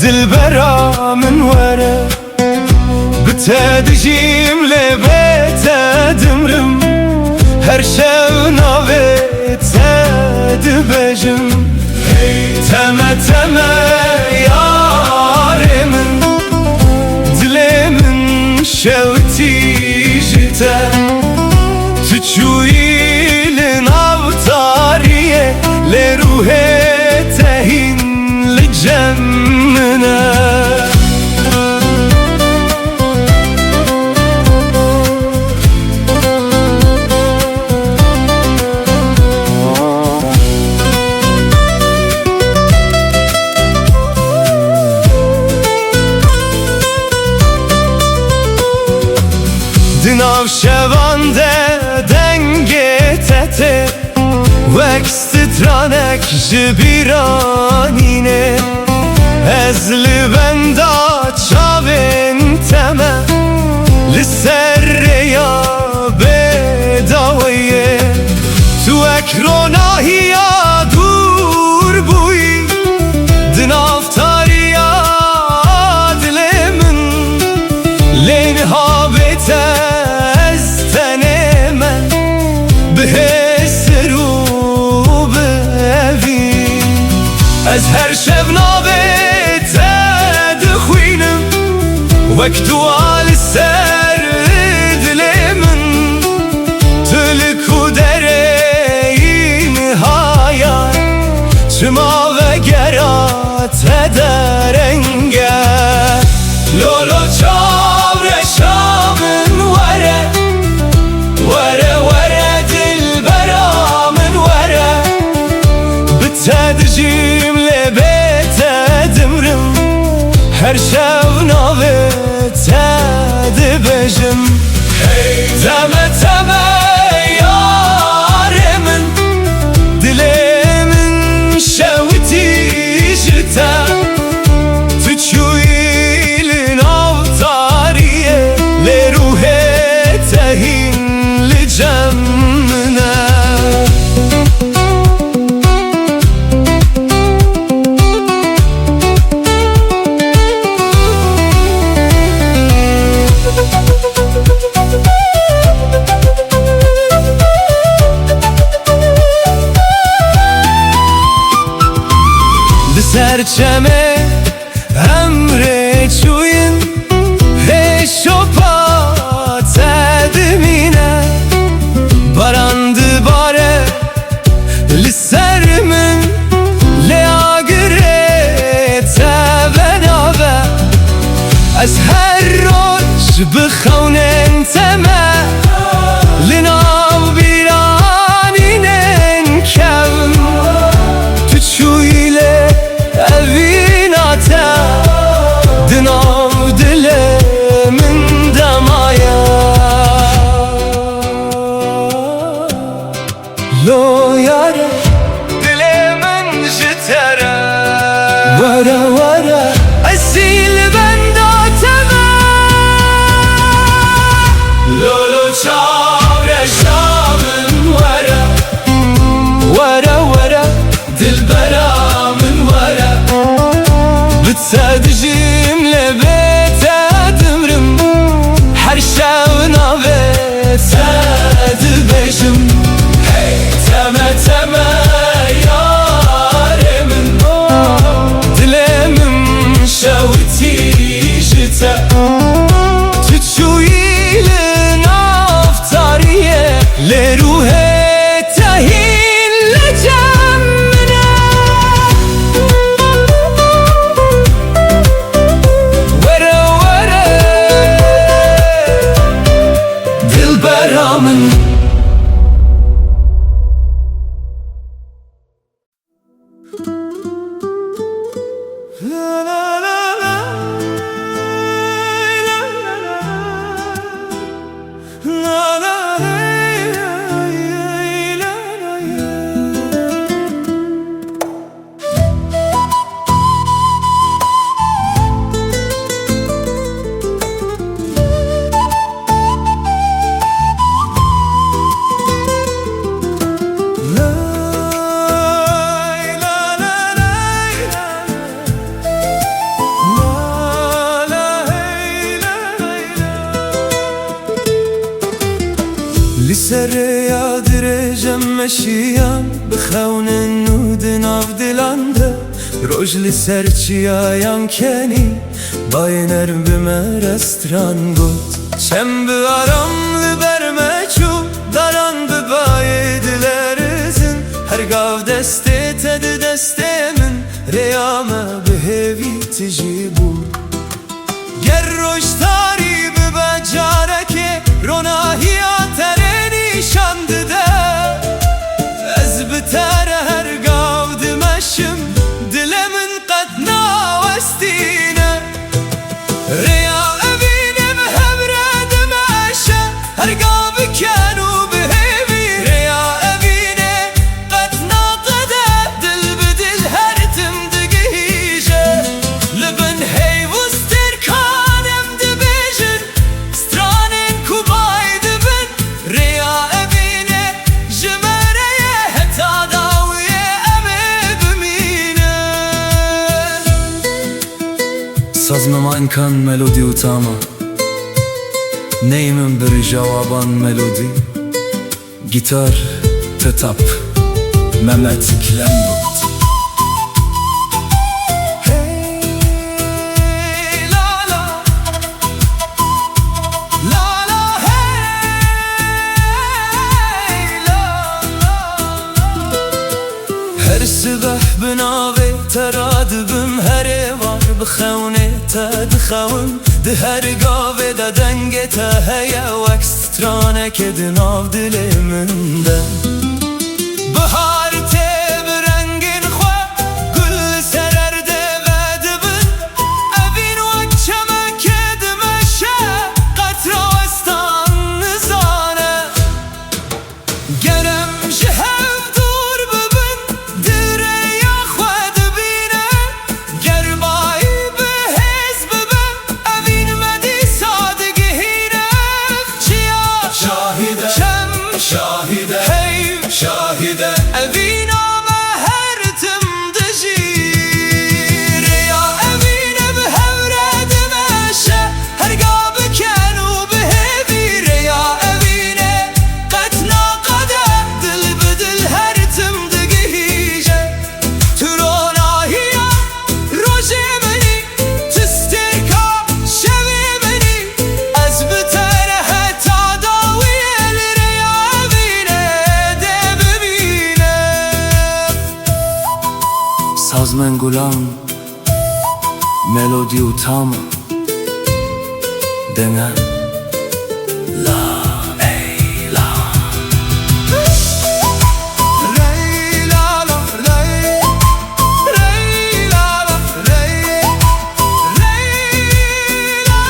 دلبرا من وره بتدجيم لبيت دمرم هر شو ناويت دبجم تمه تمه ياري من دلي من شوتي جتا تشوي لناوتاريه لروحي تهين لجمنا دناو شوانده دنگه تته وکسترانک جبیرانینه از لبندا چاوین تمه لسر یا بداویه تو اکروناهی یا دور بوی دنافتاری یا دل من لین ها بیته از هر شب نابت دخوینم وقتو آل سر دل من تلکو درین هایا چما و گرات درنگه لولو چاور شامن وره وره وره دل برا من وره بتدجیم هر شو ناوت دبجم تمه تمه یار من دلی من شوتی جتا تچوی لناوتاریه لروح تهین لجمنا سرچمه امره چوین هشو پا تدمینه باراند باره لسر من لیاگره تبناوه از هر روش بخونن تمه لناو بیرانینن کم تو چویله اویناتا دناو دل من دمایا لو یاره دل من جتره وره وره اصیل بنداتمه لولو چاوره شامن وره وره وره دل برا بتدجيم لبيت دمرم هر شو ناوت دبجم تمه تمه یار من دلی من شوتی جتا تچوی لنافتاریه لروح تهین لجمنا من لا لا لا لا لا لا وشیم بخون نود ناف دلانده روجل سرچیایم کنی باینر بمه رستران بود چم بیارم لبرمه چو داران ببای دلرزن هرگاو دسته تد دسته من ریامه به هیوی تجی بود گر روشتاری ببجاره که روناهی آتره نیشان ده از بتر هرگاو دمشم دل من قد ناوستینه ریا ابینم هبره دمشه هرگاو بکنو به هیوی ریا ابینه قد ناقده دل بدل هر تم دگیشه لبن هیوستر کانم دبیجن سترانین کوبای دبن ریا ابینه جمره هتا داویه امه بمینه سازمما انکان ملودی و تاما نیمم بر جوابان ملودی گیتار تتاپ ممت کلم بود hey, la, la. La, la, hey, la, la, la. هر سبح بناوی ترادبم هر وار بخونه تدخون ده هر گاوه ده دنگ تا هیا وکسترانه که دناو دل من ده بهار ته برنگین خواه گل سررده و دبن اوین وکچمه که دمشه قطراستان نزانه گرم جهو دور ببن دره یا خواه دبینه گربایی به حزب ببن اوین مدی سادگهینه چیا شاهده چم شاهده هیو شاهده اوین آمه هر تم دجیر یا اوین به هوره دمشه هرگا بکنو به هیوی یا اوینه قد ناقده دل بدل هر تم دگیجه تروناهیا روژه منی تسترکا شوی منی از بتر هتا داویل ریا اوینه ده ببینه سازمن گلام ملودی و تاما دنه لا ای لا ری لا لا ری ری لا لا ری ری لا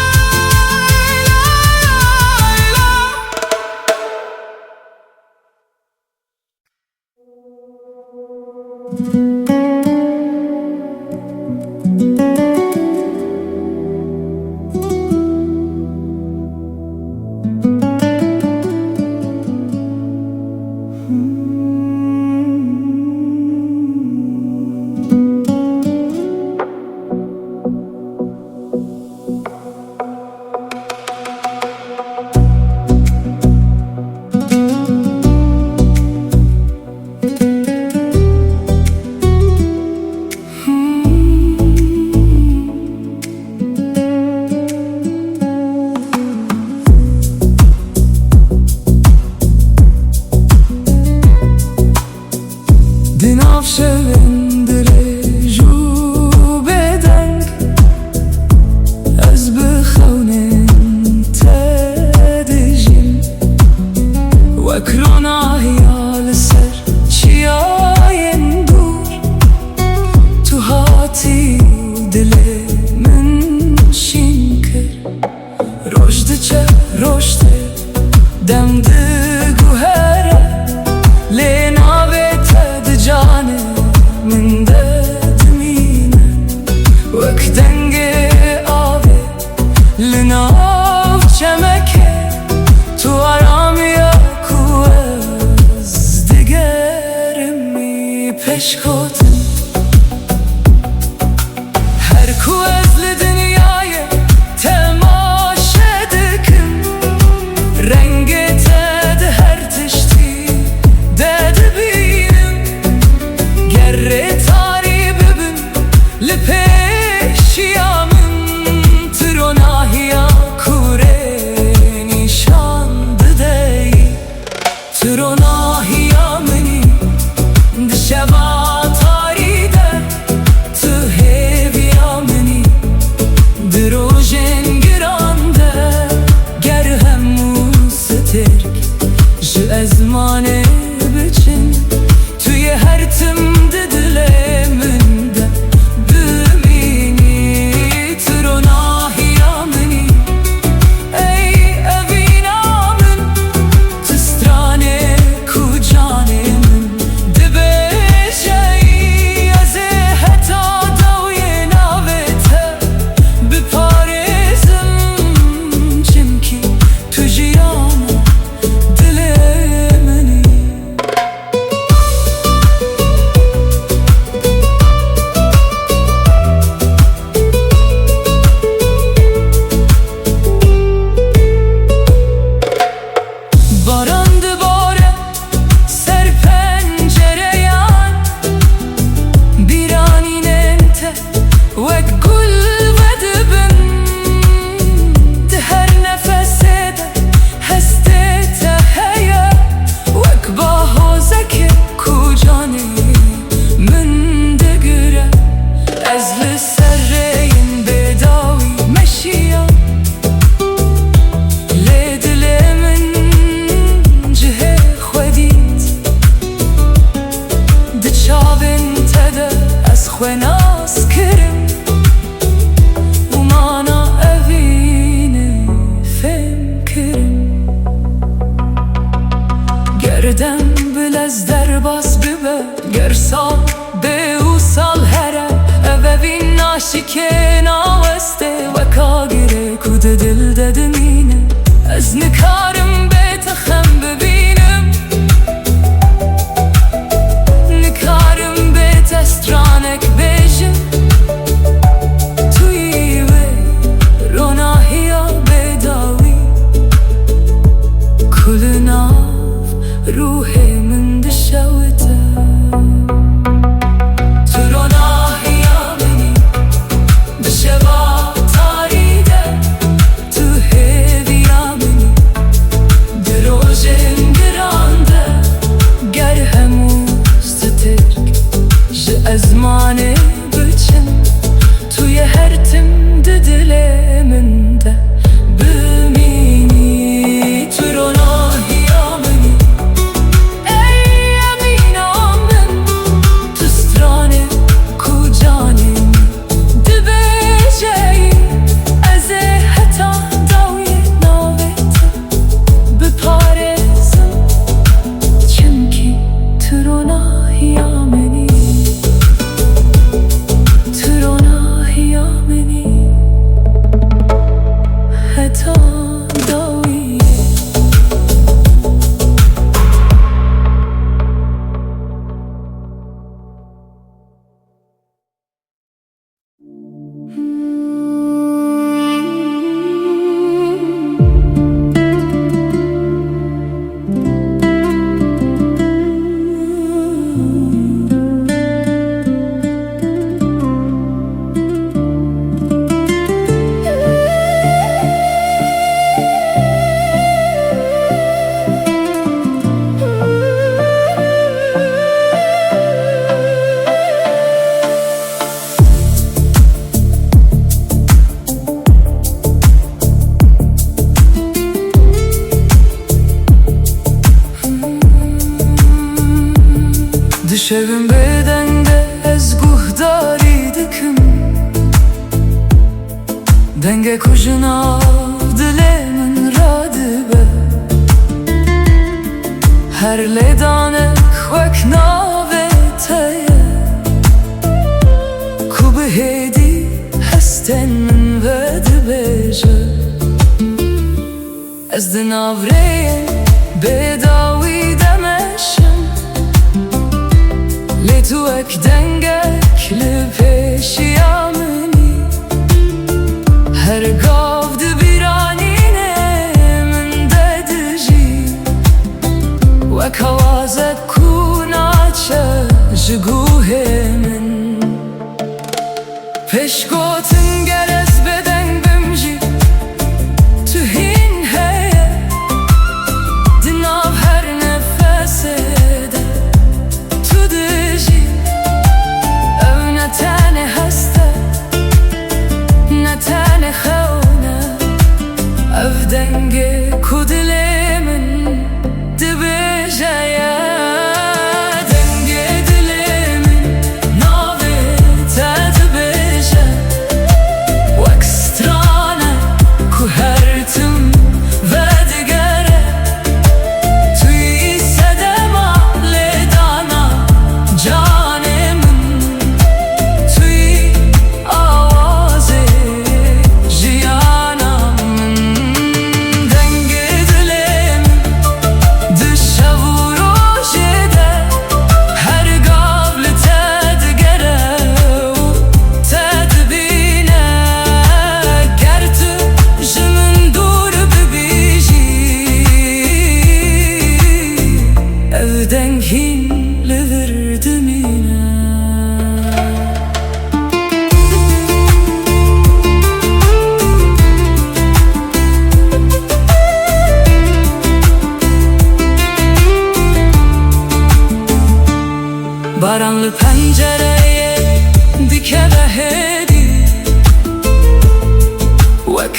te wek gul ve dibim di her nefese de heste te heye wek bahozeke ku canî min digire ez li serreyên bêdawî meşiya lê dilê min cihê xwedît di çavên te de ez xwe nas kirim û mana evînê fêm kirim gerdem bil ez derbas bibe ger sal bê û sal here ev evîn naşikê naweste weka girê ku di dil de dimîne ez nikarim bê te xem bibînim nikarim bê te stranek bêjim tu yî wê ronahiya bêdawî ku li nav ruhê min dişewite tu ronahiya minî di şeva tarî de tu hêviya minî di rojên giran de ger hemû stirk ji ezmanê biçin tu yê her tim di dilê min de bimînî tu ronahiya minî ey emîna min tu stranê ku canî dibêjeyî ez ê heta dawiyê navê te biparêzim çimkî tu ronahiya minî tu ronahiya minî heta dawiyê Dişevim bedende ez guhdarî dikim denge ku ji nav dilê min radibe her lêdanek wek navê te ye ku bi hêdî hestên min vedibêje ez di nav rêyên bêdawî de meşim lê tu wek dengek li pêşiya minî her gav di bîranînê min de dijî wek hewazek ku naçe ji guhê min pêşgotin ger ez bêdeng bim jî tu hîn heye di nav her nefesê de tu dijî ev ne tenê heste ne tenê xewne ev dengê ku dilê min dibêje ye dengê dilê min navê te dibêje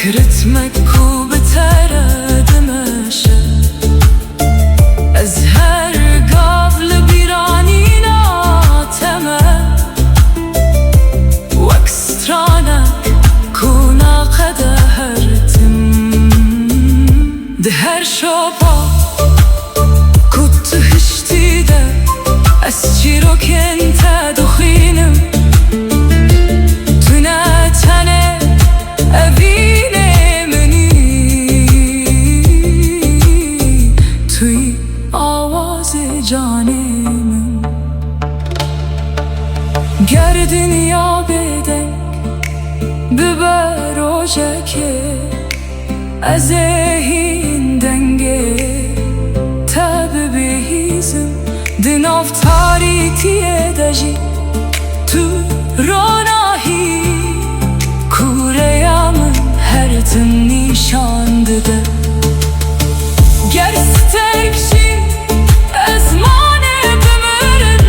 فكرت مكو بترى دمشق أزهر قبل بيرانينا تمام واكسترانك كونا قد هرتم دهر شوبا كنت هشتي ده أسجيرو كنت دخينم تناتنه أبينه مني توی آواز جانم گر دنیا بدنگ ببر روژکه از این دنگه تب بهیزم دناف تاریکیه دجی تو روناهی کوره‌یامın her tın nişandıdır ger sterkşi ezmane bümürün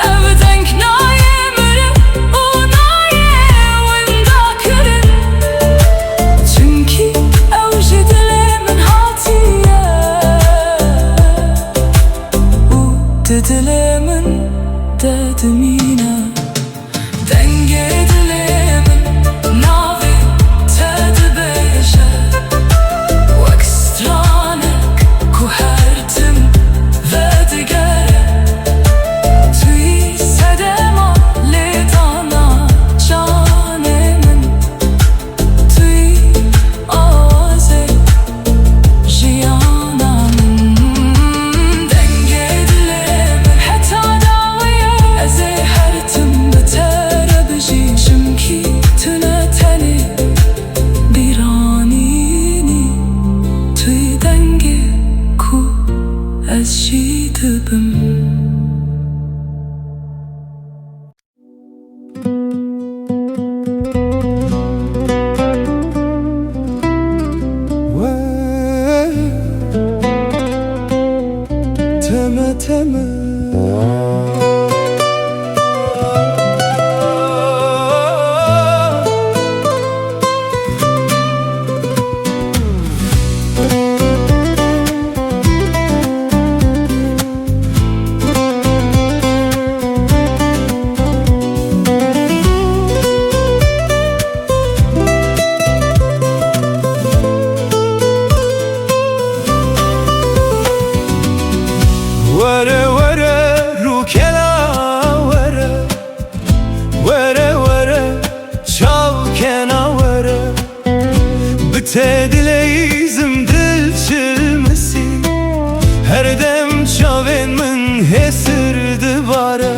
evdenk naye mürün o naye venda kürün çünkü evji dilemin hatiye u dedilemin dedimine denge dilemin navi tedbeşe vakstranek kuhertim ve digere tüy sedema ledana canemin tüy aze jiyanamın denge dilemin heta davaya eze hertim betere biji çünkü tüneteni biranini tüy denge ku ez jidibim Teme teme Vere vere rukela vere Vere vere çavkena vere Bite dileyizim dil çilmesi Her dem çaven min hesirdi bare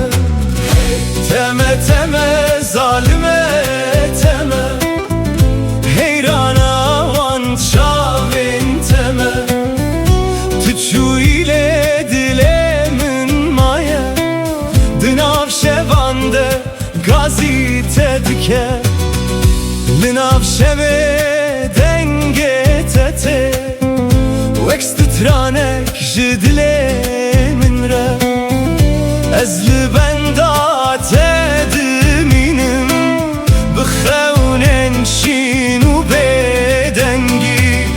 Teme teme zalime teme Heyrana van çaven teme Tüçü ile Şevande gazite dike Linav şeve denge tete Vekst tranek jidile minre Ezli benda tediminim Bixevnen şinu bedengi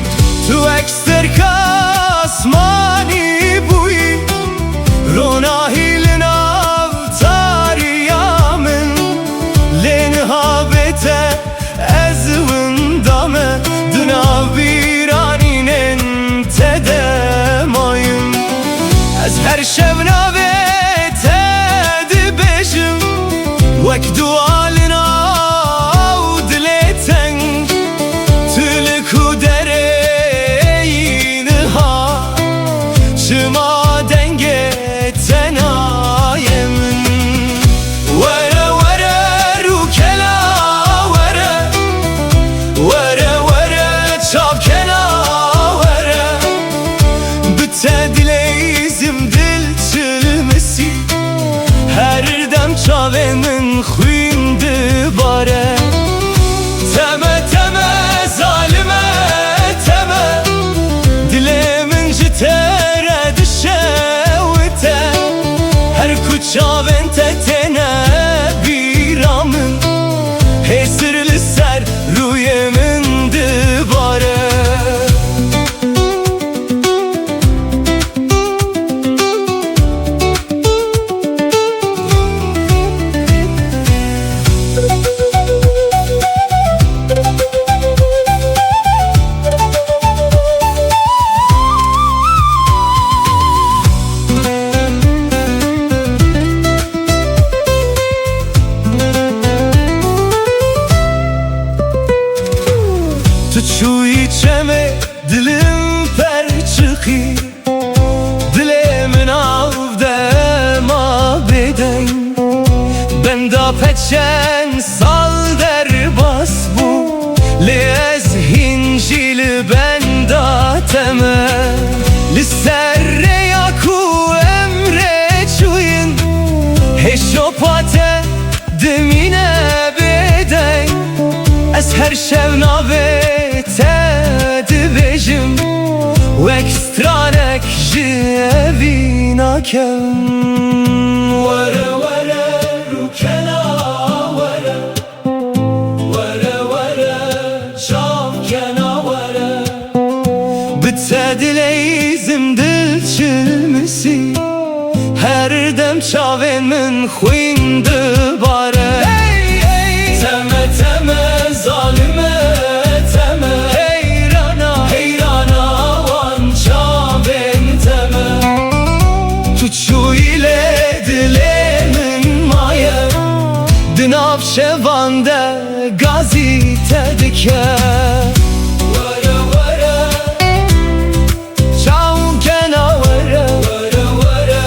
Tu ekster kasmani buyi Ronahi her şevna ve tedi beşim Vek dualina u dileten Tülku dereyini ha Şıma denge tenayemin Vere vere rukela vere Vere vere çapkena vere Bütte dileyizim her dem çavenin xuyndi bare Teme teme zalime teme Dilemin jitere düşevite Her kuçaven tetene biramın Hesirli ser ruyemin Tu şu içeme dilim per çıkı Dilemin avde ma beden Ben da peçen sal der bas bu Lez hincili ben da teme Lisserre yaku emre çuyun Heşopate demine beden Ez her şevnabe tedibejim Vekstranek jevina kem Vere vere rukena vere Vere vere çavkena vere Bitse dileyzim dil çilmisi Her dem çavên min xwîn dibare Teme teme zalime teme Heyrana heyrana wan çavên teme Tu çû ile dilê min maye Di nav şevan de gazî te dike Were were çavkena were Were were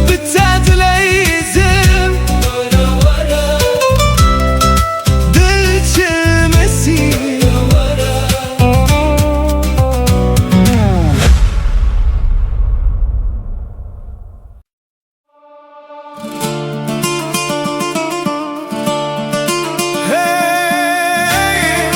Bitte dileyzim Were were Dil çilmesi Hey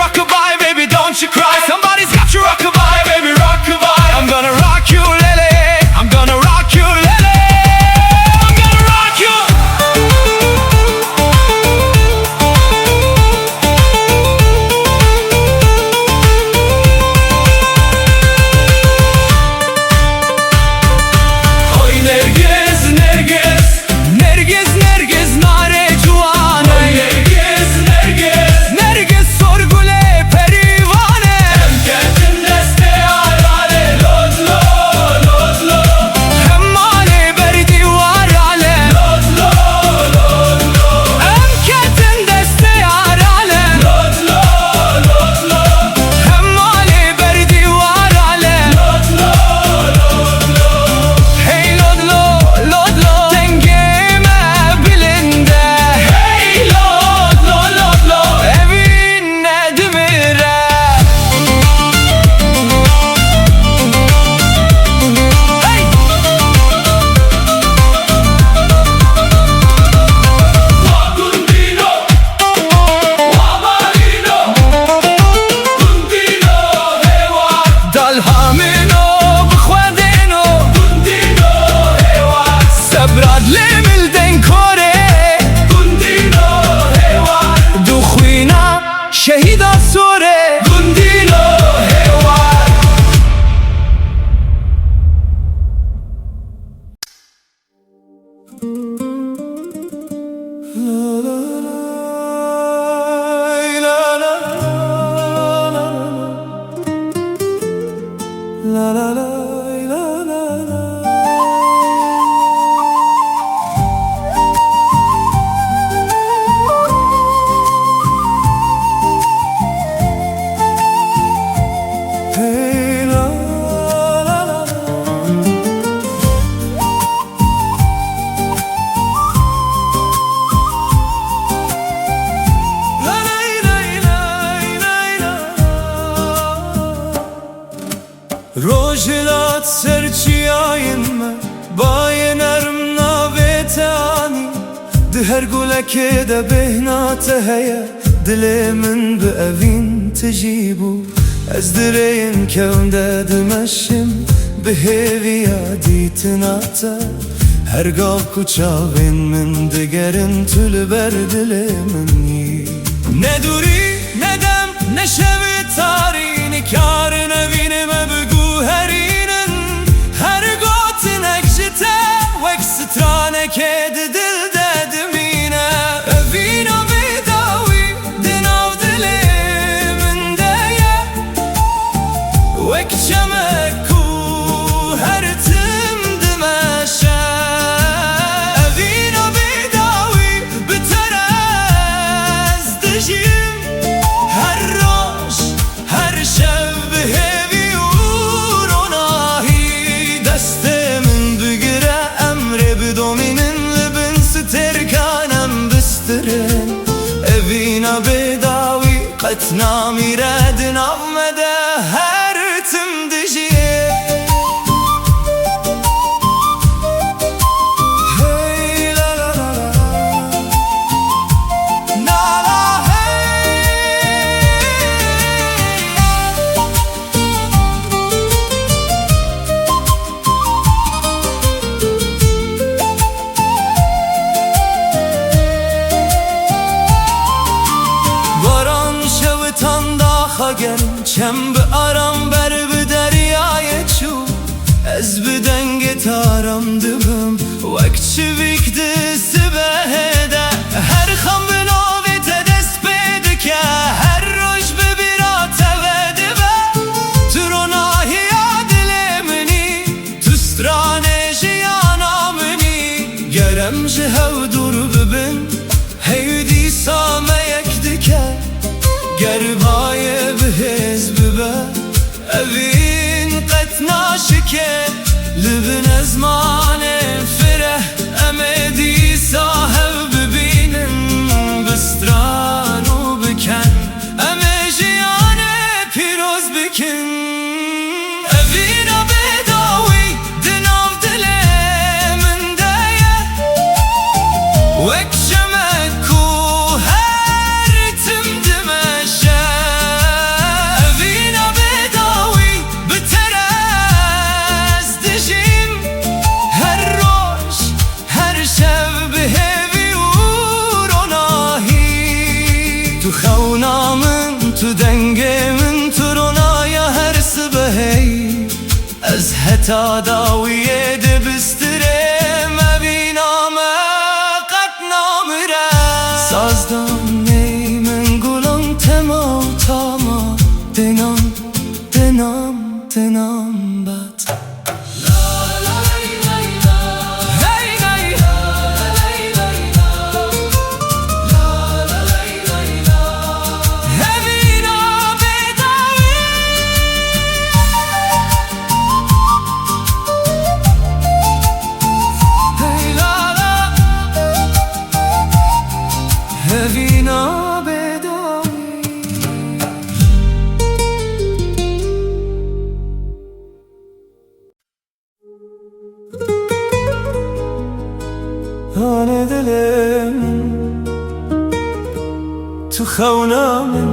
rockabye, baby, don't you cry. Somebody's got you rockabye, baby, rockabye. I'm gonna rock you, Lily. I'm gonna rock you, Lily. I'm gonna rock you. Oy Nergiz, Nergiz, Nergiz, Nergiz, nare juan. Oy Nergiz, Nergiz, Nergiz, sorgule perivane. Emketin deste arale, lodlo, lodlo. Hemmale berdi varale, lodlo, lodlo. Emketin deste arale, lodlo, lodlo. Hemmale berdi varale, lodlo, lodlo. Hey lodlo, lodlo, dengeme bilinde. Hey lodlo, lodlo, evine dimire. Hey! Wagundino, wamarino, gundino, hewa. Dalhamino, bkhwadino, gundino, hewa. Sabrad limil den kore, gundino, hewa. Dukhwina, shahida sore, gundino, hewa. La la la la la la. Hey la la la la. La la la la la la. Rojilat serçiyayın me bayen erm navetani. Diher guleke de behnate heye dile min bi evin tecibu. Ez direyin kevnde dimeşim biheviya ditinate. Her gav kuçavin min digerin tülber dile min yi. Ne duri ne dem ne şevi tari nikarın evinime bgu herinin. Her gotin ekjite vek strane kedi dil dedimine. Evina bidawi dinav dilimin deye. Vek çemeku her tim dimeşe. Evina bidawi biterez dijim. Her roş her şev bihevi uronahi. Destemin bigire emre bidominin libin sterkanem bistirin. Evina bidawi qetna miredin avmede her tim dijiye. Hey la la la la. La la hey. Baran şevitan daxa gelin çem bi aram ber bi deryayê çû. Ez bi dengê taram dibim wek çivîk di sibehê de. Her xam bi navê te dest pê dike. Her roj bi bîra teve dibe. Tu ronahiya dilê minî, tu stranê jiyana minî. Gerem ji hev dûr bibin hey dîsa me yek dike. Gerbaye bihêz bibe evîn qet naşike. Libin ezmanê fireh em ê dîsa hev bibînin. Bistran û biken em ê jiyanê pîroz bikin. Evîna bêdawî di nav dilê min de ye. Wek şemek ku her tim dimeşe. خونه من تو دنگ من تو رونایا هر سبهی از حتا داویه دبستره مبینام قد نامره سازدم نی من گلم تما تاما دنام دنام دنام بد هوینا بداوی آن دلم تو خونا من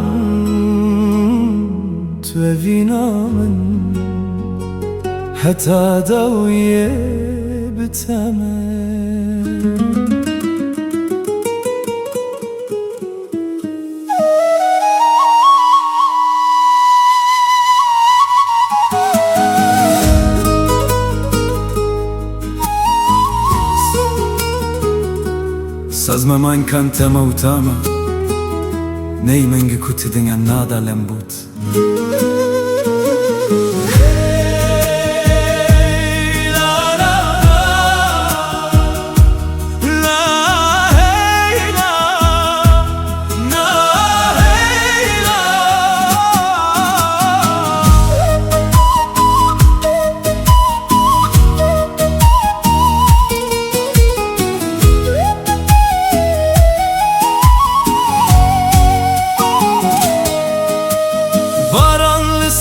تو هوینا من حتی داویه بتمه Sazma man kan tema utama Nei menge kutte dinga nada lembut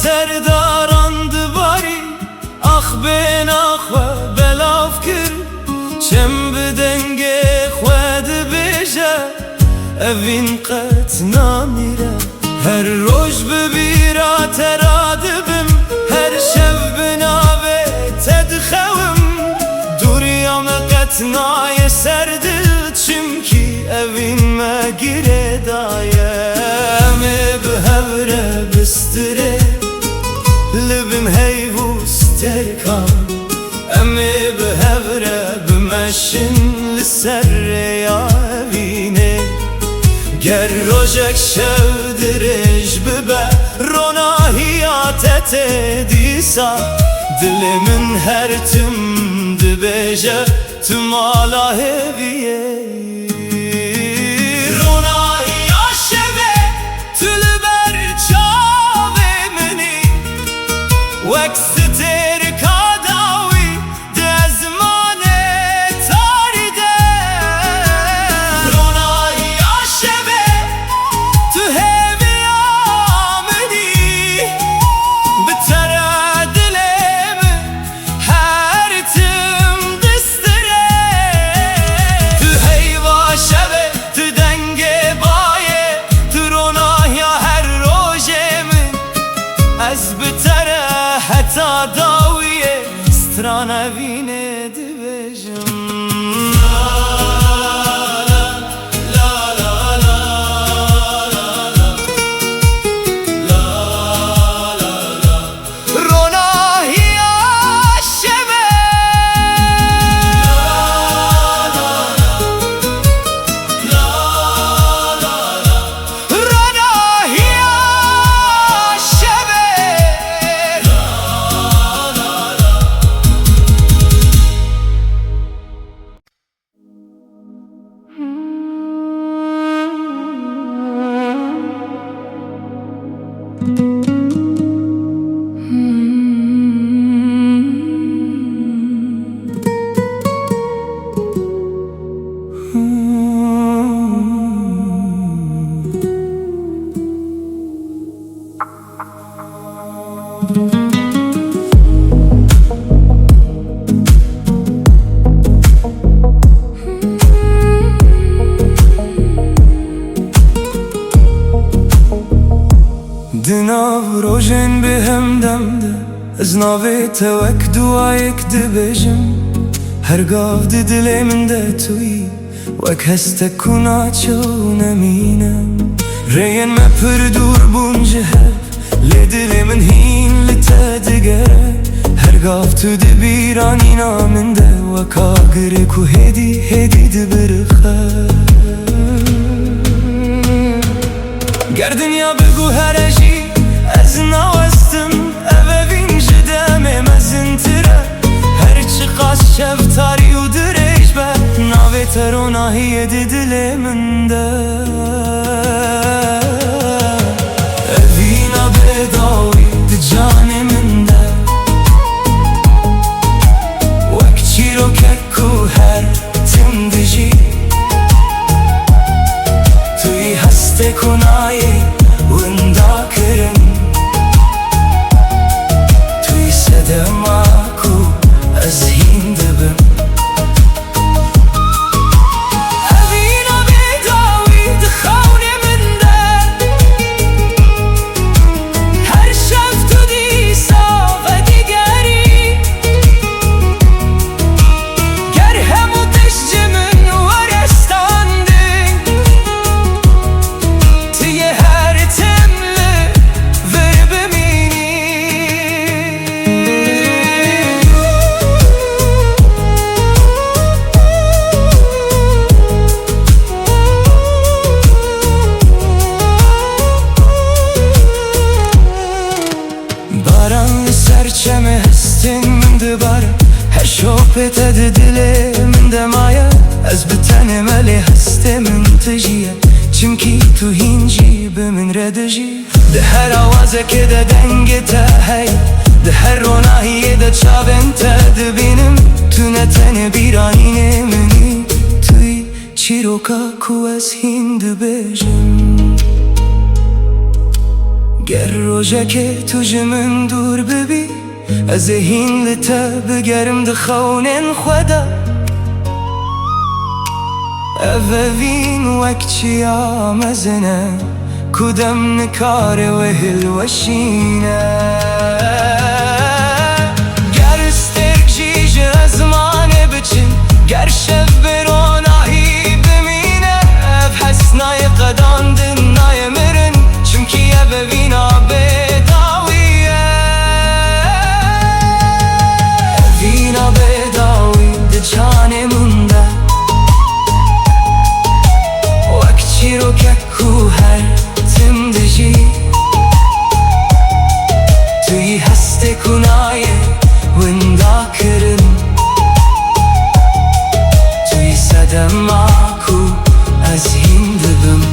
سردارند باری آخ بین آخ و بلاف کر چم بدنگ خود بیشه اوین قط نامیره هر روز ببیرا ترادبم هر شب بناوه تدخوم دوریام قط نای سردل چمکی اوین مگیره دایه امی بهوره بستره لبم هيفوس تركان أمي بهفرة بمشن للسر يا بيني قروجك شودرج ببا روناهيات تديسا دل من هرتم دبجة تمالا هبيه وكستر كاداوي ده زمانه تارده روناي عشبه تو هبي آمدي بترى دلم هرتم دستره تو هيوا شبه تو دنگه بايه تو روناي هر روژه من از بتره حتی داویه سترانه وینه دبجم دناو روژن به هم دمده از ناوی توک دوایک دبجم هرگاه دل من ده توی وک هست کنا چو نمینم Reyen me përdur bun gjëher Ledile min hin lite digere Her gaf të dëbiran inaminde Wa ka gëre ku hedi dë bërëkhe Ger dünya begu herejî Ez nawestim Eve vin jideme mezin tire Her çiqas şeftari u dirêj be Navê te ronahiye di dilê min de Evîna bêdawî di canê min de Wek çîrokek ku her tim dijî Tu yî hestê ku nayê winda kirin Tu yî sedema ku ez hîn dibim Evîna bêdawî di xewnê min de Her şev tu dîsa vedî gerî Ger hemû tiştî min were standing Tu yê her tim li vir bimînî Baran li ser çeme hestin min dibare Her şopê te di dilê min de maye Ez bi tenê me lê hestê min tijîye Çimkî tu hîn jî bi min re dijî Di her awazekê de dengê te heye Di her ronahiyê de çavên te dibînim Tu ne tenê bîranînê min î Tu yî çîroka ku ez hîn dibêjim Ger rojekê tu ji min dûr bibî Ez ê hîn li te bigerim di xewnên xwe de Ev evîn wek çiya mezin e Ku dem nikare we hilweşîne Ger stêrk jî ji ezmanê biçin Ger şev bi ronahî bimîne Ev hes nayê qedandin nayê mirin Çimkî ev evîna bêdawî ye Evîna bêdawî di canê min de Wek çîrokek ku her tim dijî Tu yî hestê ku nayê winda kirin Tu yî sedema ku ez hîn dibim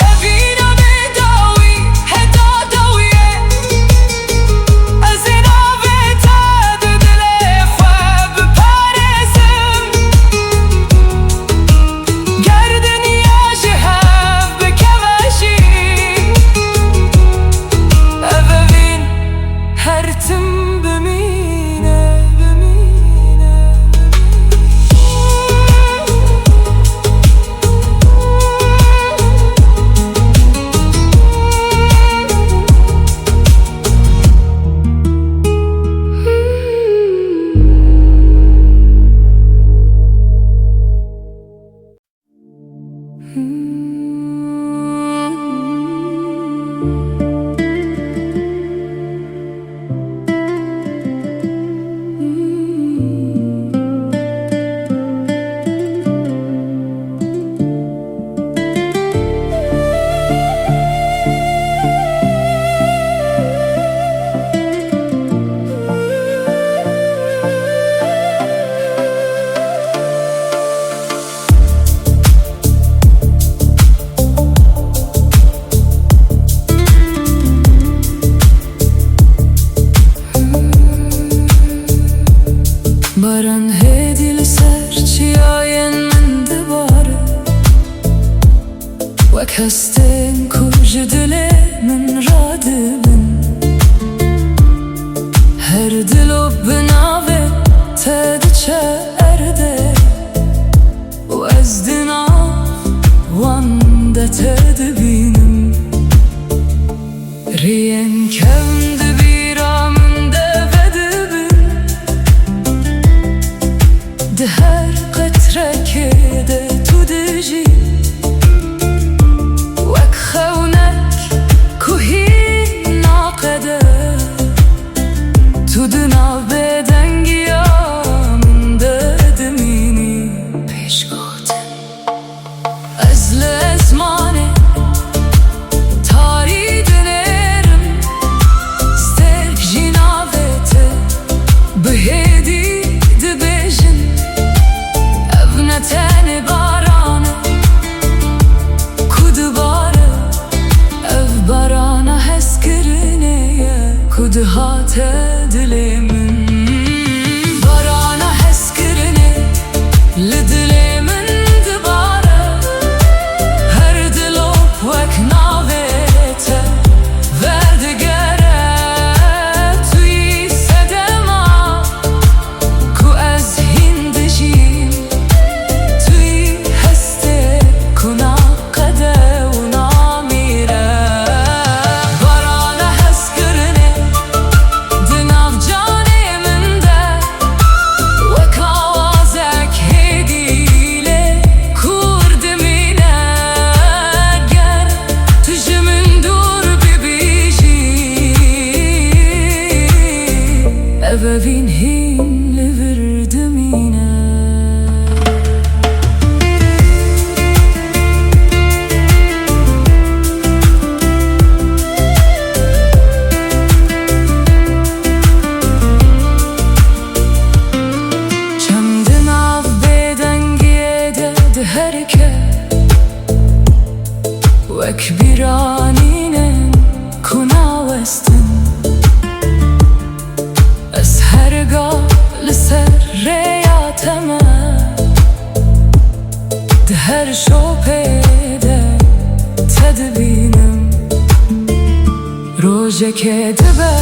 Evîna bêdawî heda dawî ye Ez ê navê te di dilê xwe biparêzim Ger dinya ji hev bikeve jî Ev evîn her tim bimîne Baran hêdî li ser çiyayên min dibare Wek hestên ku ji dilê min radibin Her dilop bi navê te diçe erde û ez di nav wan de te dibînim Rêyên kevn di bîra min de vedibin Di her qetrekê de tu dijî دهات دل من بارانه حس کرنه لدل من دباره هر دلو وک ناویته وردگره توی صدما کو از هندشیم توی هسته کنا قده و نامیره بارانه حس کرنه دناف جانه من ده وک آوازک هدیله کورد مینه گر تج من دور ببیجی اوین هین لورد مینه چند ناف بدنگیه ده هرکه وک بیرانینن کنا وستن از هرگاه لسر ریاتمه ده هر شوپه ده تدبینم روژه که دبه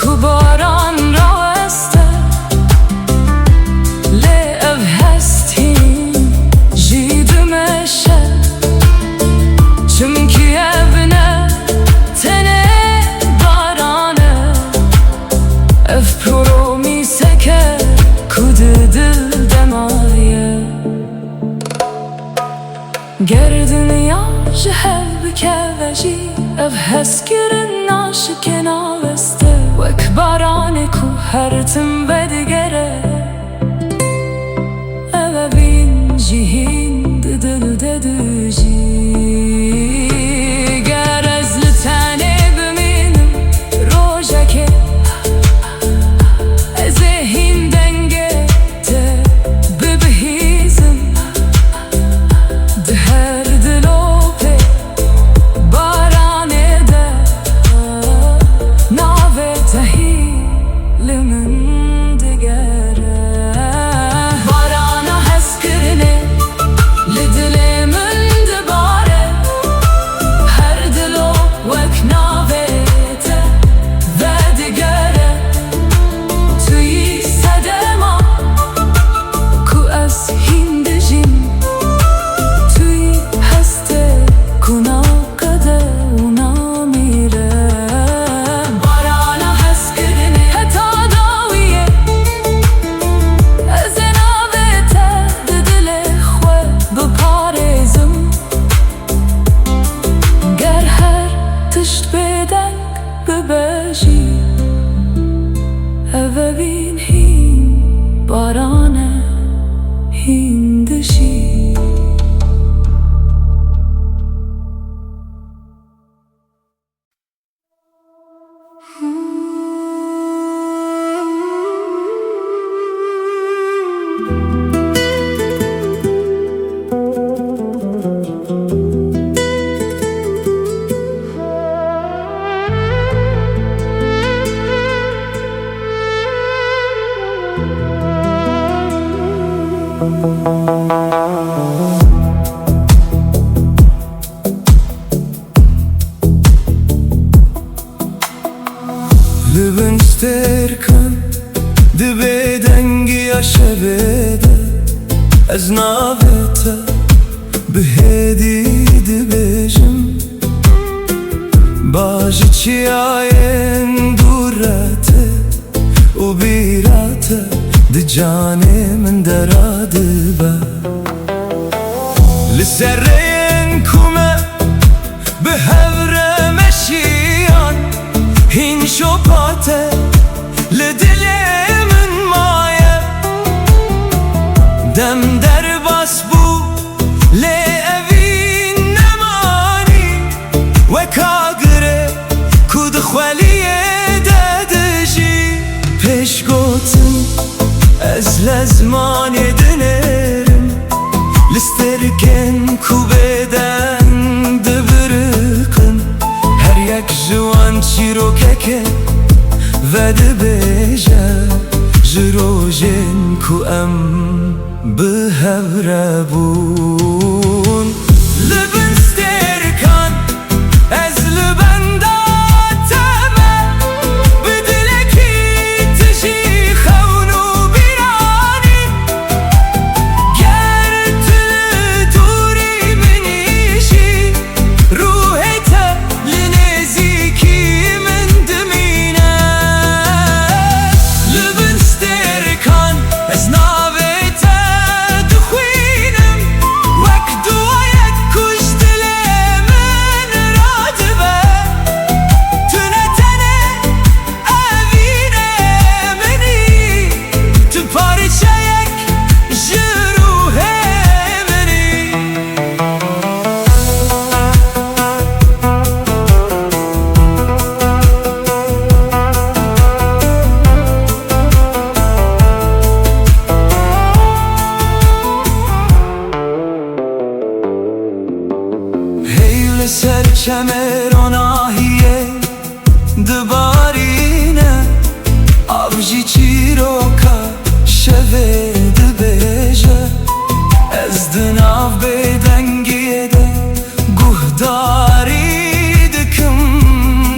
کو باران را وسته لی او هستیم جیدمشه چمکی ابنه تنه بارانه اف پرو می سکر کود دل دمایه گر دنیا جهل بکه وجی اف هست کرن ناشک ناوسته وک بارانه کو هر تم بدگره او بین جهین دل ددوجی گر از لتنه بمینم روژه که ذهن دنگه ته ببهیزم ده هر دلو په بارانه ده ناوه تهی لمن دگره بارانه حس کرنه لدل من دباره هر دلو وک ناوه ته و دگره توی صدما کو از هندجیم توی هسته کنا قده و نامیره بارانه حس کرنه حتا داویه از ناویته ده دل خواه بپارزم گر هر تشت بدنگ ببجی او بین هین بارانه هندشی لبن سترکن دبه دنگی عشبده از ناوته به هدیده بجم باج چیاین دورته و بیراته ده جان من دراده با لسرین کمه به هفره مشیان هین شپاته لدل من مایه دم در باس بو لی اوین نمانی و کاگره کود خوالیه دادجی پیش گوتن از لزمان دنرم لسترکن کو بدن دبرقن هر یک جوان چیروکه دبیجه جروجین کو ام به هفره بون لبن سترکان از لبن داتمه بدلکی تجی خونو بیرانی گر تل دوری منیشی روحت لنزیکی من دمینه لبن سترکان از ناویت دخوینم وک دوایت کشت من رادبه تنتنه اوینه منی تو پارچه یک جروه منی هیل سر کمر ناهیه دبارینه آبجی چیروکا شوه دبیجه از دناو بدنگیه ده گهداری دکم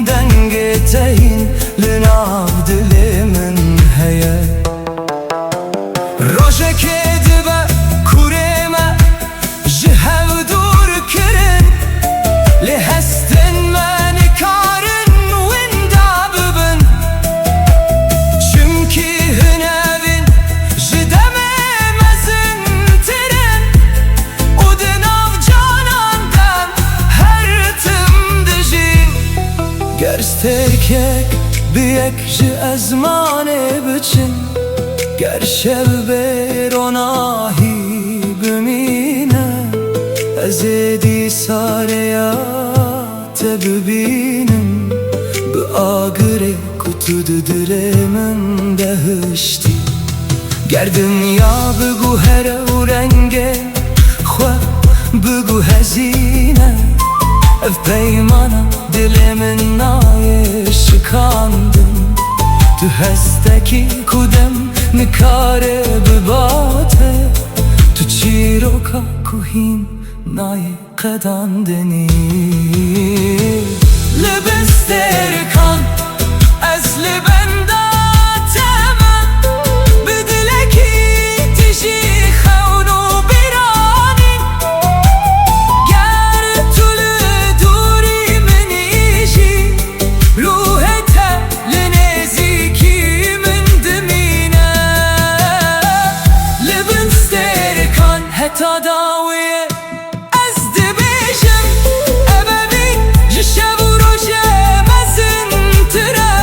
دنگه تهین لناو دل من هیه روشه که دبه کورمه جهو دور کرن لهستن من کارن ویندا ببن چمکی هنوین جدمه مزن ترن او دناو جانان دم هر تم دجین گرسترکک بیک جه ازمانه بچن گر شب بروناهی بمینه از دی ساریات ببینم به آگره کتو دل من دهشتی گر دنیا بگو هر و رنگه خواه بگو هزینه اف پیمانا دل من نای شکاندم تو هستکی کدم نکاره بباته تو چیروکا کوهین نای قداندنی لبن سترکان از لبن داتمه بدلکی تجی خونو بیرانی گر طول دوری منیشی روحت لنزیکی من دمینه لبن سترکان حتی داویه از دبیجم ابدی جشب و روشه مزن تره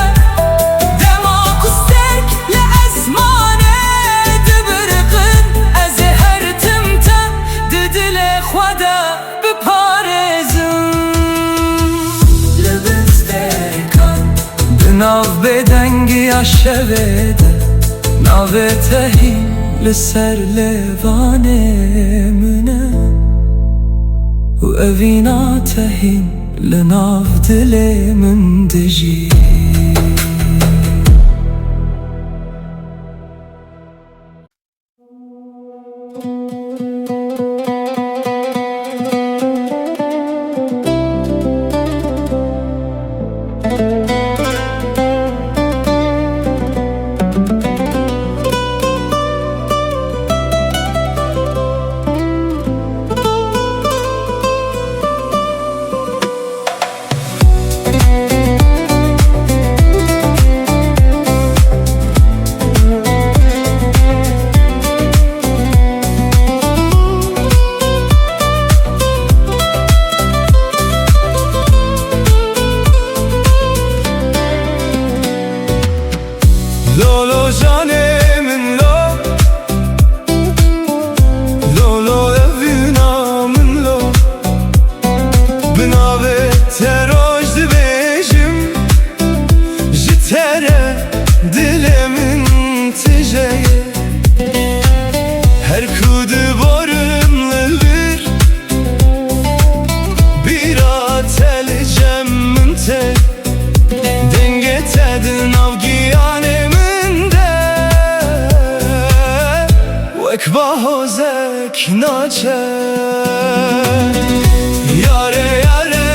دماغ و سترک لازمانه دبرقن از هر تمتم ددل خدا بپارزم لبن سترکان دناو بدنگی شویده ناو تهی لسر لوانه منه و اوینا تهین لناو دل من دجی لولو جانه من لولو اوینا من لو بناوه تروج دبیجم جتره دل من تجیه هر کود بارم للبر بیرا تل جم من ته دنگه تدن avgiya naçar. Yare yare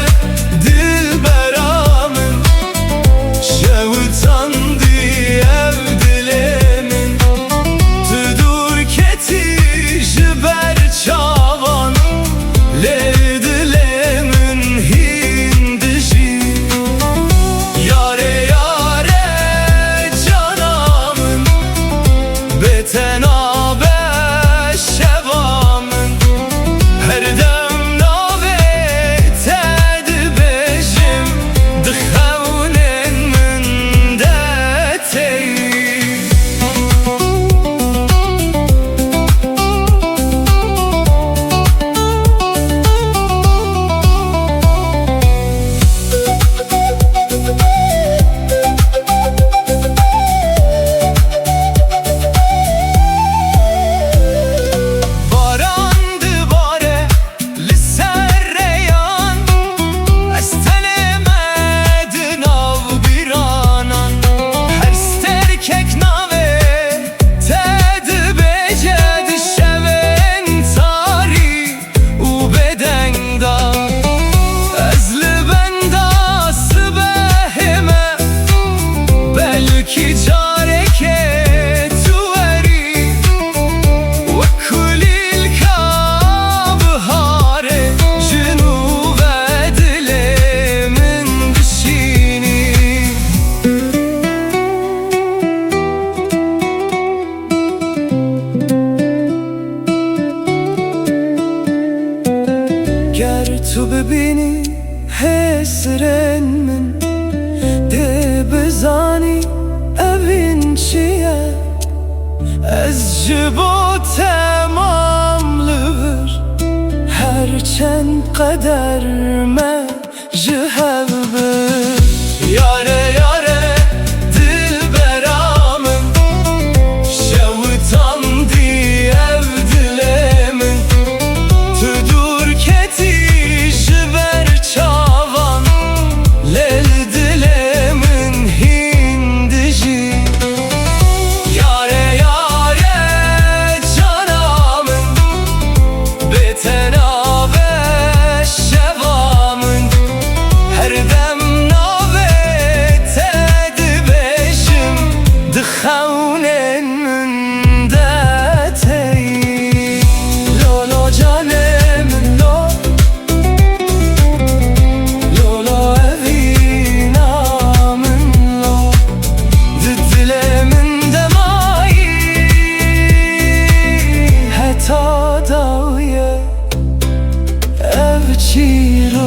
dilberamın, şevitandı ev dilemin. Tüdur keti jiber çavan, le dilemin hindişi. Yare yare canamın, betenabe şevamın. Her dem nave tedbejim, dıxevnen min detey. Barandı bare li serreyan, estelemedin av biranan. Her sterkek nave tedbeced şeven tari u bedenda. Ezli benda sıbehime, belki careke tuveri. Ve kulil kabhare jinuve dilemin dişini. Ger tu bibini hesren min, de bizani evin çiye. Ez ji bo temamlıvır, herçend qeder me ji hev bir. Yare yare dilberamın, şevitandı ev dilemin. Tüdur keti jiber çavan, lel dilemin hindişi. Yare yare canamın, betenabe şevamın. Her dem nave tedbejim, dıxevnen min detey. Lo lo canemin lo, lo lo evinamın lo. Dilemin demayi heta daye ev çirok.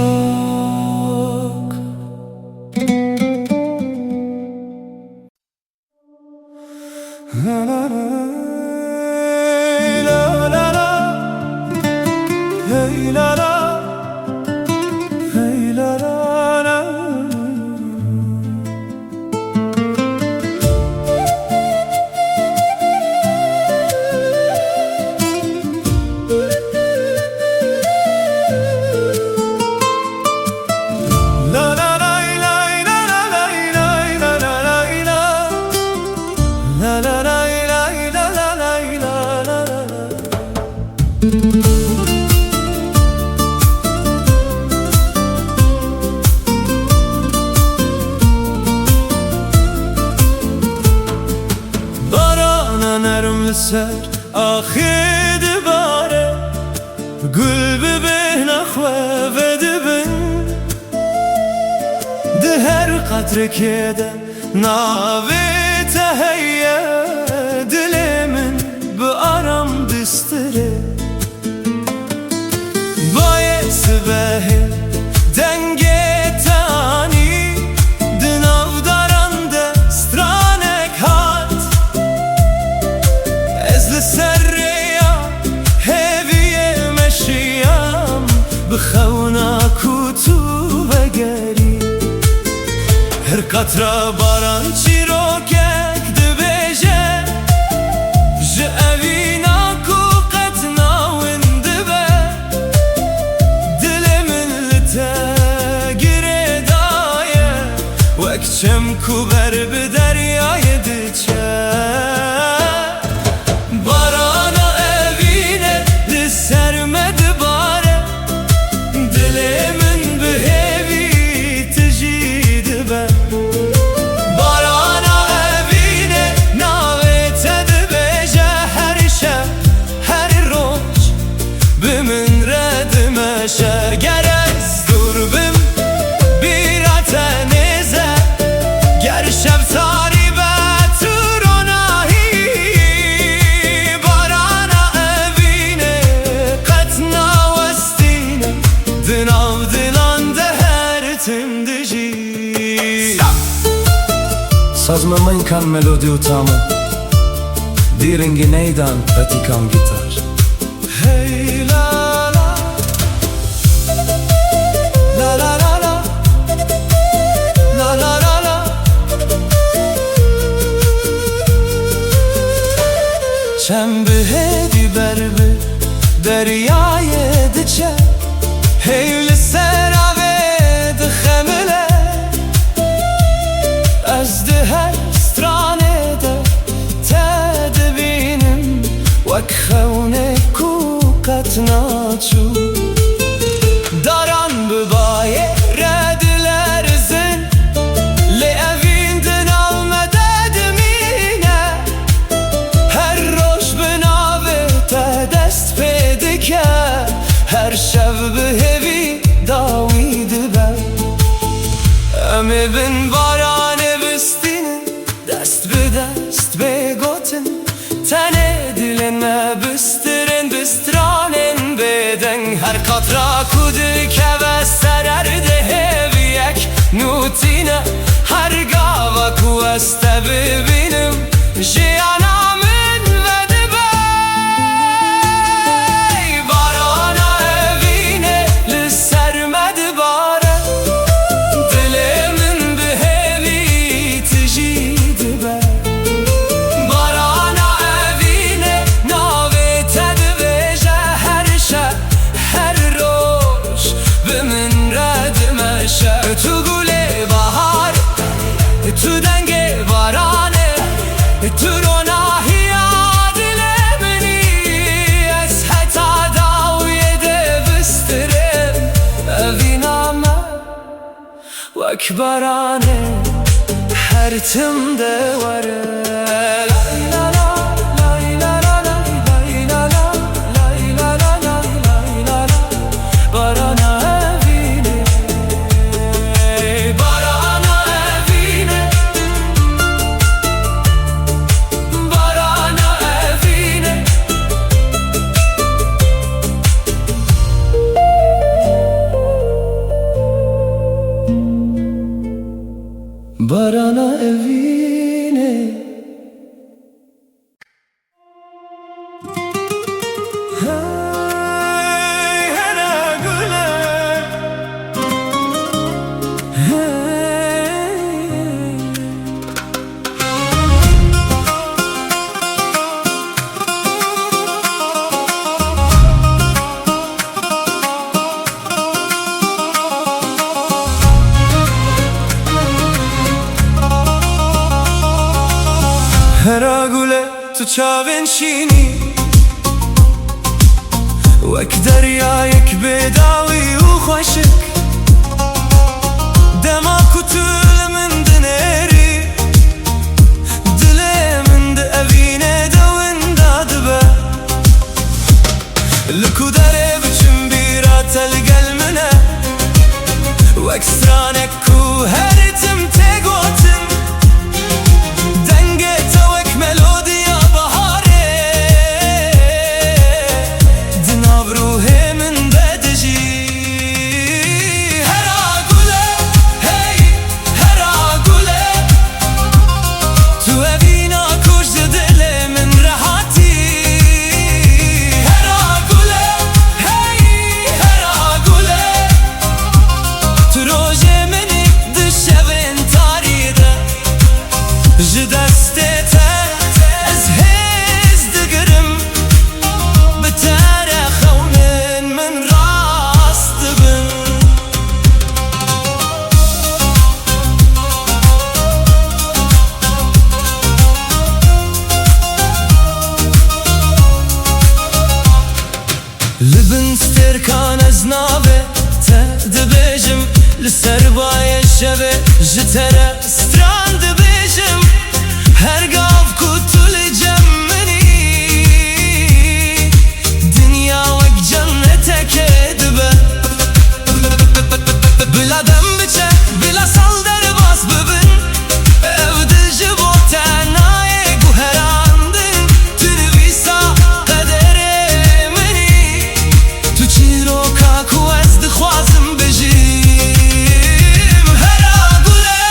La la la la, hey la la, hey la la la. La la la la la la la la la la la la. La la la la la la la la la la. Barana nerm ser axid bare, gül bibin axve vedibin. De her qatre kede nave teheyye, dilemin bu aram distire. Baye sibehe denge tani, dinav darande stranek hat. Ezli serreya heviye meşiyam, bixevna kutu ve geri. Her katra baran çirokek dibêje, ji evîna ku qet nawin dibe. Dilimin li te girêdaye, wek çem ku ber bi deryayê diçe. Barana evîne li Sazma من كان ملودي وتاما ديرنجي نيدان باتي كان جيتار هي لا لا لا لا لا لا لا لا لا چند هدی بربه دریای دچه هیل سراوه دخمله از ده هر سترانه ده تدبینم وک خونه کوکت ناچو داران ببایه ردلر زن لی اوین دن آمده دمینه هر روش بناوه تا دست پیده که هر شب به هوی داوید بر امی بن بارانه بستینن دست به دست بگوتن تنه دلن ما بسترن بسترانن بدن هر قطرا کده که و سرر ده هویک نوتینه هر گاوا کو است ببینم جیانامن و دبی بارانا اوینه لسر مدباره دلمن به هوی تجید بر بارانا اوینه ناوی تدویجه هر شب هر روش به من ردمشه تو گله بهار تو دنگ بارانه تو روناهی دل منی از حتا داوی ده بسترم اوینامه وک بارانه هر تم دواره Barana evine Hey hera gule Hey هرا گله تو چاوین شینی وک دریایک بداوی و خوشک دما کتول من دنری دل من ده اوینه دوین دادبه لکو داره بچم بیرا تلگل منه وک سرانک کو هرتم تگوتن لبن سترکان از ناوه تدبیجم لسر بای شبه جتره ستران دبیجم هر گاف کتول جمنی دنیا وک جنتک دبه بلا دم بچه بلا سال در باس ببن او دجه با تنای گوهراندن تنویسا قدر منی تو چی رو کاکو از دخوازم بجیم هرا گله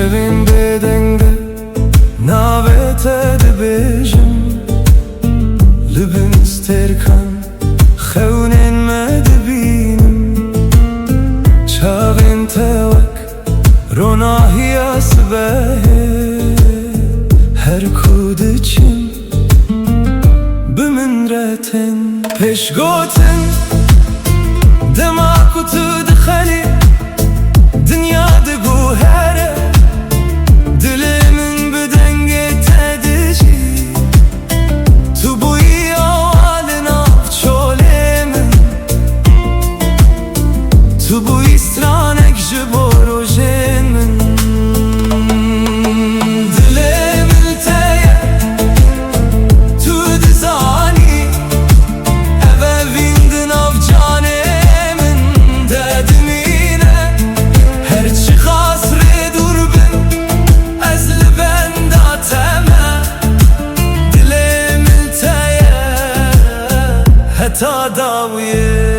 شوین بدنگه ناوته دبیجم لبن استرکن خونین مدبینم چاوین توک روناهی اسبه هر کودچم بمن رتن پیش گوتن دماغ تو دخلی دنیا دگو هره دلمن بدنگه تدجی تو بوی آوالنا چوله من تو بوی استرانک جبورو جن من دلمن تیه تو دزانی اوه ویندن آف جانه من ددمینه هرچی خاص ری دور بن از لبن داتمه دلمن تیه حتی داویه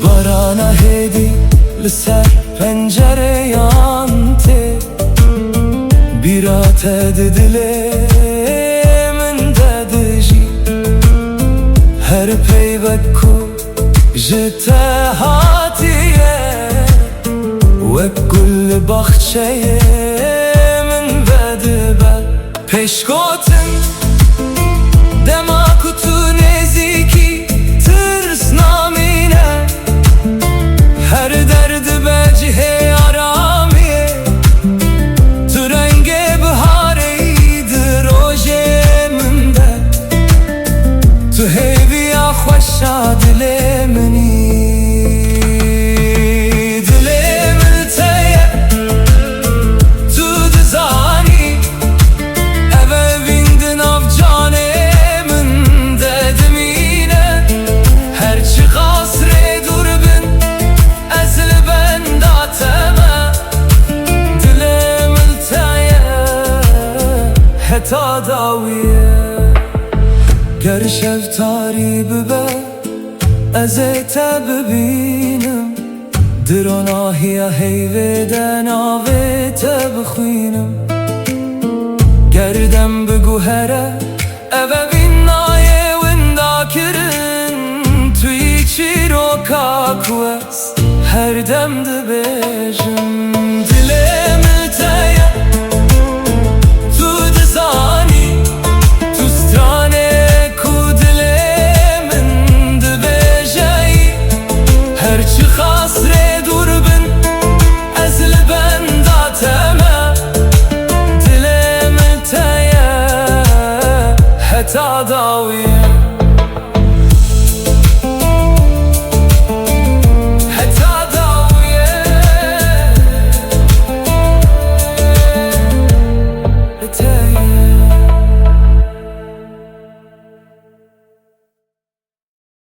barana hedi لسر پنجره یانته بیرات دله من ددجی هر پیوکو جته هاتیه و کل باخچه من بدبل پیش گوتن دماغ تو نزیکی ترس نامینه هر درد بجه آرامیه تو رنگ بهاری دروژه من ده تو هیوی خوشا دل منی دل من تیه تو دزانی اوه ویندن آف جانه من ددمینه هرچی خاص ری دور بن از لبن داتمه دلمن تیه حتی داویه گر شفتاری ببه ازت ببینم دروناهی هیوه ناوت بخوینم گردم بگو هره اوه بینای وندا کرن توی چی رو کاکوست هر دم